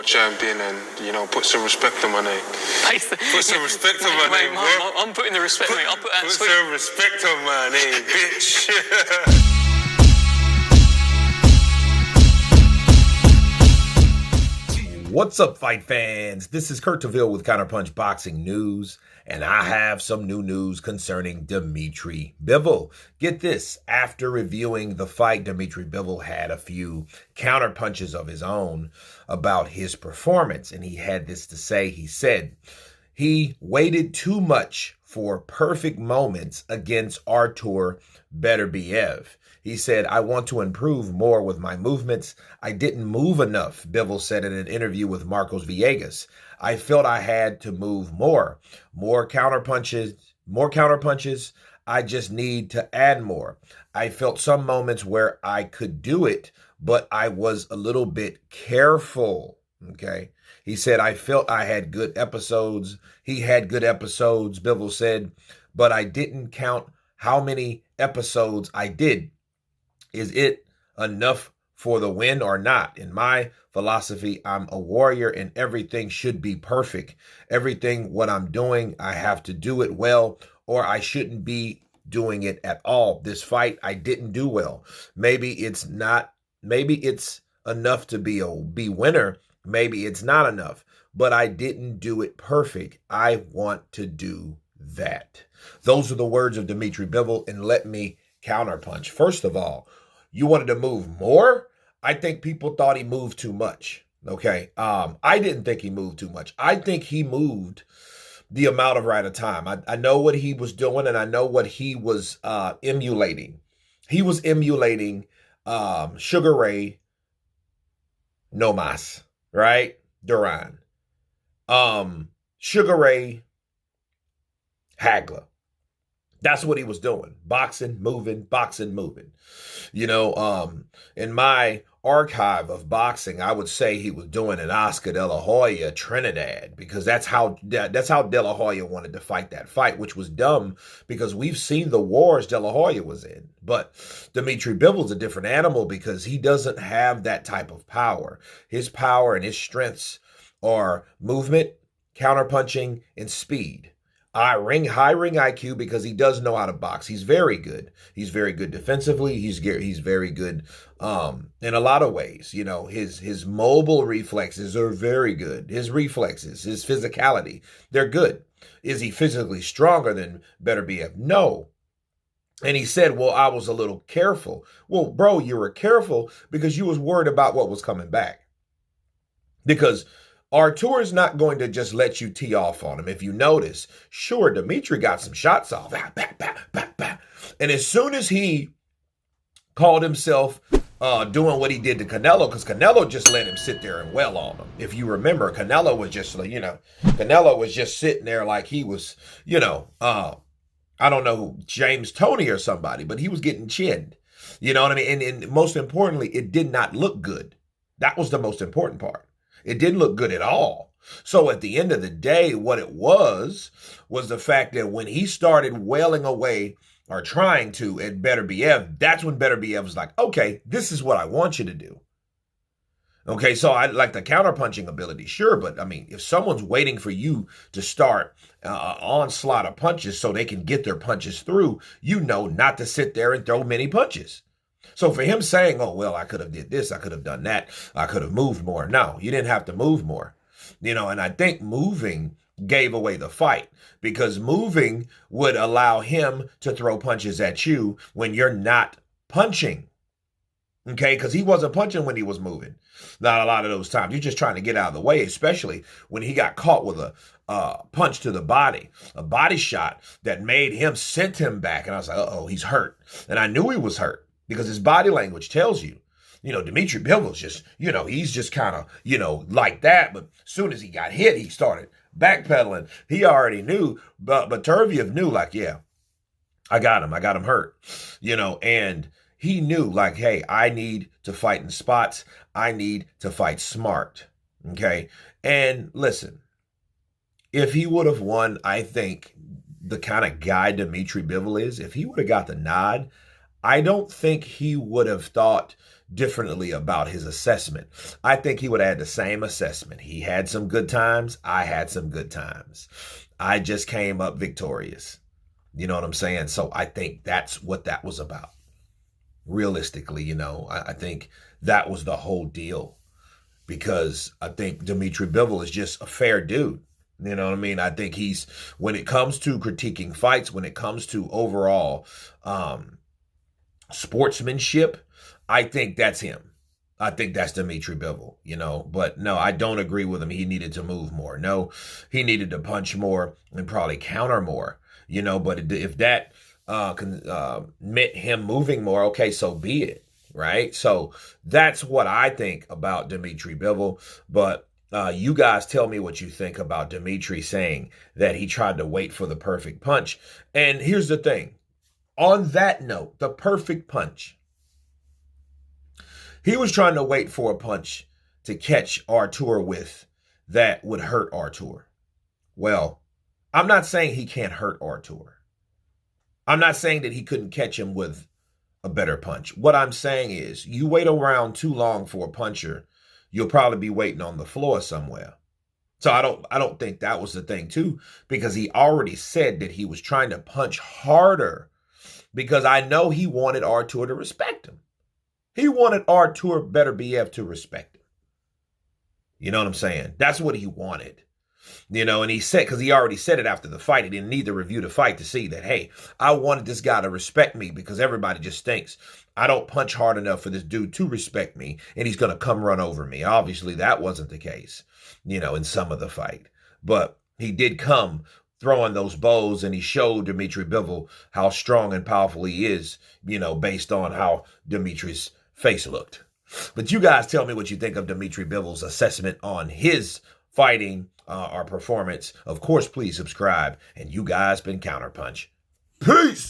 champion and, you know, put some respect on my name. Put some respect on my name, bro. I'm putting the respect, mate. I'll put that. Put some respect on my name, bitch. What's up, fight fans? This is Bivol with Counterpunched Boxing News, and I have some new news concerning Dmitry Bivol. Get this, after reviewing the fight, Dmitry Bivol had a few counterpunches of his own about his performance, and he had this to say. He said he waited too much for perfect moments against Artur Beterviev. He said, I want to improve more with my movements. I didn't move enough, Bivol said in an interview with Marcos Villegas. I felt I had to move more. More counterpunches. I just need to add more. I felt some moments where I could do it, but I was a little bit careful. Okay. He said, I felt I had good episodes. He had good episodes, Bivol said, but I didn't count how many episodes I did. Is it enough for the win or not? In my philosophy, I'm a warrior and everything should be perfect. Everything what I'm doing, I have to do it well, or I shouldn't be doing it at all. This fight, I didn't do well. Maybe it's enough to be winner. Maybe it's not enough, but I didn't do it perfect. I want to do that. Those are the words of Dmitry Bivol, and let me counterpunch. First of all, you wanted to move more? I think people thought he moved too much. Okay. I didn't think he moved too much. I think he moved the amount of right of time. I know what he was doing, and I know what he was emulating. He was emulating Sugar Ray No Mas, right? Duran. Sugar Ray Hagler. That's what he was doing. Boxing, moving, boxing, moving. You know, in my archive of boxing, I would say he was doing an Oscar De La Hoya Trinidad, because that's how De La Hoya wanted to fight that fight, which was dumb because we've seen the wars De La Hoya was in. But Dmitry Bivol's a different animal because he doesn't have that type of power. His power and his strengths are movement, counterpunching, and speed. High ring IQ, because he does know how to box. He's very good. He's very good defensively. He's very good in a lot of ways. You know, his mobile reflexes are very good. His reflexes, his physicality, they're good. Is he physically stronger than Beterviev? No. And he said, well, I was a little careful. Well, bro, you were careful because you was worried about what was coming back. Because Artur is not going to just let you tee off on him. If you notice, sure, Dmitry got some shots off. And as soon as he called himself doing what he did to Canelo, because Canelo just let him sit there and well on him. If you remember, Canelo was just, Canelo was just sitting there like he was, I don't know, James Toney or somebody, but he was getting chinned. You know what I mean? And most importantly, it did not look good. That was the most important part. It didn't look good at all. So at the end of the day, what it was the fact that when he started wailing away or trying to at Beterbiev, that's when Beterbiev was like, okay, this is what I want you to do. Okay, so I like the counterpunching ability, sure, but I mean, if someone's waiting for you to start onslaught of punches so they can get their punches through, you know not to sit there and throw many punches. So for him saying, oh, well, I could have did this, I could have done that, I could have moved more. No, you didn't have to move more. And I think moving gave away the fight, because moving would allow him to throw punches at you when you're not punching. Okay, because he wasn't punching when he was moving. Not a lot of those times. You're just trying to get out of the way, especially when he got caught with a punch to the body, a body shot that made him, sent him back. And I was like, uh-oh, he's hurt. And I knew he was hurt, because his body language tells you, Dmitry Bivol's just, he's just kind of, like that. But as soon as he got hit, he started backpedaling. He already knew, but Beterviev knew, like, yeah, I got him hurt, and he knew, like, hey, I need to fight in spots. I need to fight smart. Okay. And listen, if he would have won, I think the kind of guy Dmitry Bivol is, if he would have got the nod, I don't think he would have thought differently about his assessment. I think he would have had the same assessment. He had some good times. I had some good times. I just came up victorious. You know what I'm saying? So I think that's what that was about. Realistically, I think that was the whole deal, because I think Dmitry Bivol is just a fair dude. You know what I mean? I think when it comes to critiquing fights, when it comes to overall sportsmanship, I think that's him. I think that's Dmitry Bivol, but no, I don't agree with him. He needed to move more. No, he needed to punch more and probably counter more, but if that meant him moving more, okay, so be it, right? So that's what I think about Dmitry Bivol, but you guys tell me what you think about Dmitry saying that he tried to wait for the perfect punch. And here's the thing. On that note, the perfect punch. He was trying to wait for a punch to catch Artur with that would hurt Artur. Well, I'm not saying he can't hurt Artur. I'm not saying that he couldn't catch him with a better punch. What I'm saying is, you wait around too long for a puncher, you'll probably be waiting on the floor somewhere. So I don't think that was the thing too, because he already said that he was trying to punch harder, because I know he wanted Artur to respect him. He wanted Artur Beterviev to respect him. You know what I'm saying? That's what he wanted. And he said, because he already said it after the fight, he didn't need to review the fight to see that, hey, I wanted this guy to respect me, because everybody just thinks I don't punch hard enough for this dude to respect me, and he's going to come run over me. Obviously, that wasn't the case, in some of the fight. But he did come throwing those bows, and he showed Dmitry Bivol how strong and powerful he is, based on how Dmitry's face looked. But you guys tell me what you think of Dmitry Bivol's assessment on his fighting or performance. Of course, please subscribe. And you guys been Counterpunch. Peace!